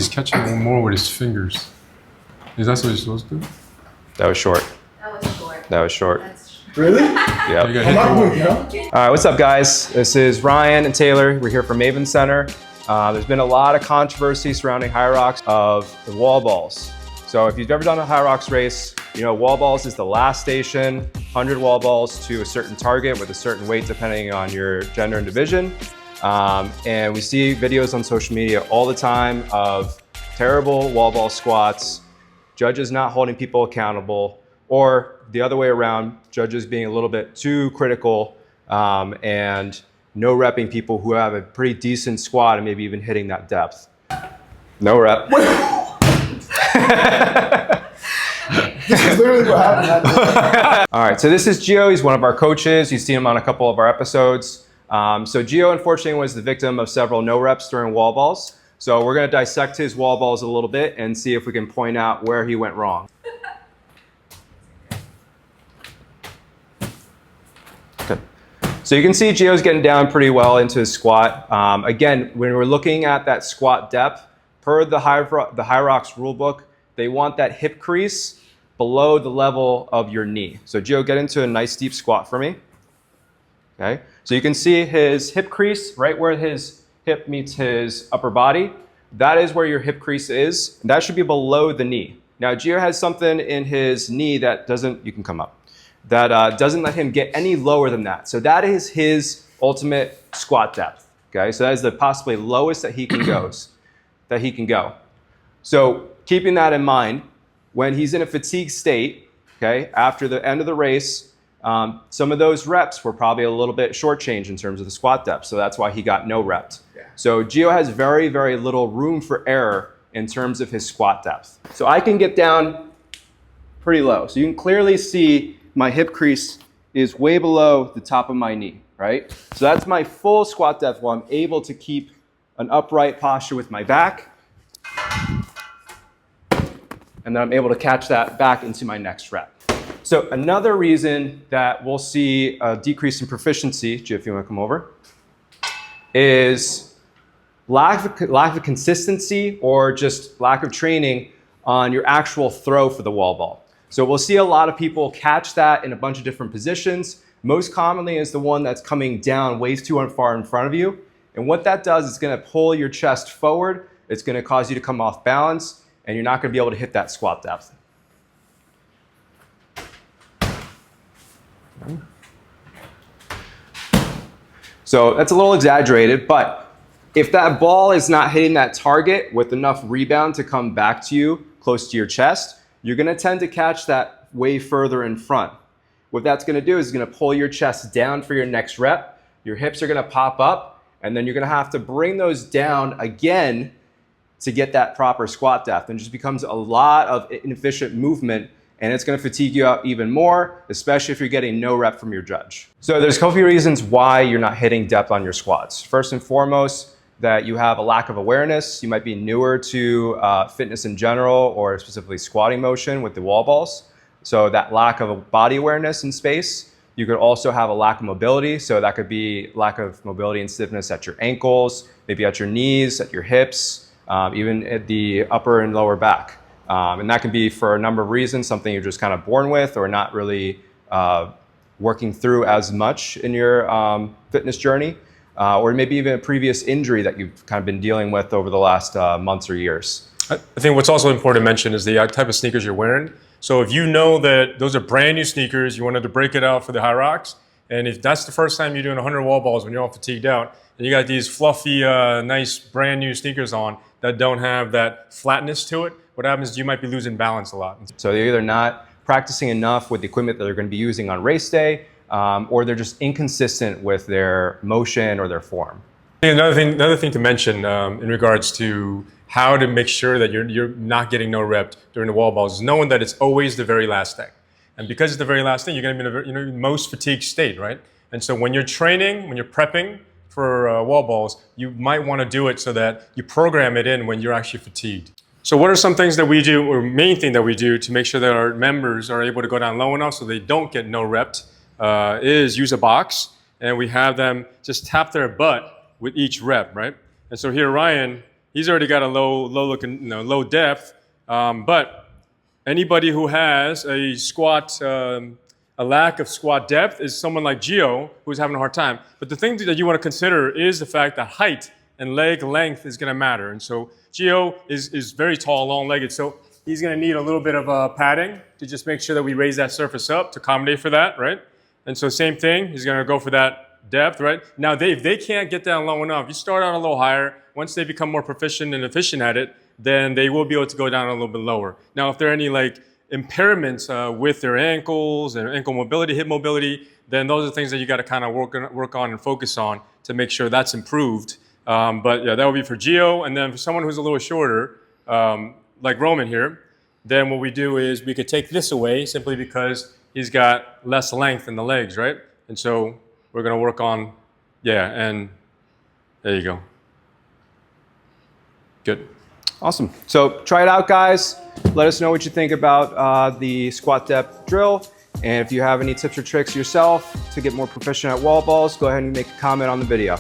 He's catching more with his fingers. Is that what you're supposed to do? That was short. That was short. That was short. Really? Yeah. I'm not moving, you know? All right, what's up, guys? This is Ryan and Taylor. We're here from Maven Center. There's been a lot of controversy surrounding HYROX of the wall balls. So if you've ever done a HYROX race, you know wall balls is the last station, 100 wall balls to a certain target with a certain weight depending on your gender and division. And we see videos on social media all the time of terrible wall ball squats, judges not holding people accountable, or the other way around, judges being a little bit too critical and no repping people who have a pretty decent squat and maybe even hitting that depth. No rep. This is literally what happened. All right, so this is Gio. He's one of our coaches. You've seen him on a couple of our episodes. So Gio, unfortunately, was the victim of several no reps during wall balls. So we're gonna dissect his wall balls a little bit and see if we can point out where he went wrong. So you can see Gio's getting down pretty well into his squat. Again, when we're looking at that squat depth, per the HYROX rulebook, they want that hip crease below the level of your knee. So Gio, get into a nice deep squat for me. Okay, so you can see his hip crease right where his hip meets his upper body. That is where your hip crease is. That should be below the knee. Now Gio has something in his knee that doesn't, you can come up, that doesn't let him get any lower than that. So that is his ultimate squat depth. Okay, so that is the possibly lowest that he can go. So keeping that in mind, when he's in a fatigue state, okay, after the end of the race, some of those reps were probably a little bit shortchanged in terms of the squat depth. So that's why he got no reps. Yeah. So Gio has very, very little room for error in terms of his squat depth. So I can get down pretty low. So you can clearly see my hip crease is way below the top of my knee, right? So that's my full squat depth while I'm able to keep an upright posture with my back. And then I'm able to catch that back into my next rep. So another reason that we'll see a decrease in proficiency, Gio, if you want to come over, is lack of consistency or just lack of training on your actual throw for the wall ball. So we'll see a lot of people catch that in a bunch of different positions. Most commonly is the one that's coming down way too far in front of you. And what that does is going to pull your chest forward. It's going to cause you to come off balance, and you're not going to be able to hit that squat depth. So that's a little exaggerated, but if that ball is not hitting that target with enough rebound to come back to you close to your chest, you're going to tend to catch that way further in front. What that's going to do is it's going to pull your chest down for your next rep. Your hips are going to pop up, and then you're going to have to bring those down again to get that proper squat depth. And it just becomes a lot of inefficient movement, and it's going to fatigue you out even more, especially if you're getting no rep from your judge. So there's a couple of reasons why you're not hitting depth on your squats. First and foremost, that you have a lack of awareness. You might be newer to fitness in general, or specifically squatting motion with the wall balls. So that lack of body awareness in space. You could also have a lack of mobility. So that could be lack of mobility and stiffness at your ankles, maybe at your knees, at your hips, even at the upper and lower back. And that can be for a number of reasons, something you're just kind of born with or not really working through as much in your fitness journey. Or maybe even a previous injury that you've kind of been dealing with over the last months or years. I think what's also important to mention is the type of sneakers you're wearing. So if you know that those are brand new sneakers, you wanted to break it out for the HYROX, and if that's the first time you're doing 100 wall balls when you're all fatigued out, and you got these fluffy, nice brand new sneakers on that don't have that flatness to it, what happens is you might be losing balance a lot. So they're either not practicing enough with the equipment that they're going to be using on race day, or they're just inconsistent with their motion or their form. Another thing to mention in regards to how to make sure that you're not getting no rep during the wall balls is knowing that it's always the very last thing. And because it's the very last thing, you're going to be in the most fatigued state, right? And so when you're training, when you're prepping for wall balls, you might want to do it so that you program it in when you're actually fatigued. So what are some things that we do, or main thing that we do to make sure that our members are able to go down low enough so they don't get no repped, is use a box, and we have them just tap their butt with each rep, right? And so here Ryan He's already got a low depth. But anybody who has a squat, a lack of squat depth is someone like Gio who's having a hard time. But the thing that you want to consider is the fact that height and leg length is going to matter. And so Gio is very tall, long-legged, so he's going to need a little bit of padding to just make sure that we raise that surface up to accommodate for that, right? And so same thing, he's going to go for that depth, right? Now, if they can't get down low enough, you start out a little higher. Once they become more proficient and efficient at it, then they will be able to go down a little bit lower. Now, if there are any like impairments with their ankles and ankle mobility, hip mobility, then those are things that you got to kind of work on and focus on to make sure that's improved. But yeah, that would be for Gio. And then for someone who's a little shorter, like Roman here, then what we do is we could take this away simply because he's got less length in the legs, right? And so we're going to work on, yeah, and there you go. Good. Awesome. So try it out, guys. Let us know what you think about the squat depth drill. And if you have any tips or tricks yourself to get more proficient at wall balls, go ahead and make a comment on the video.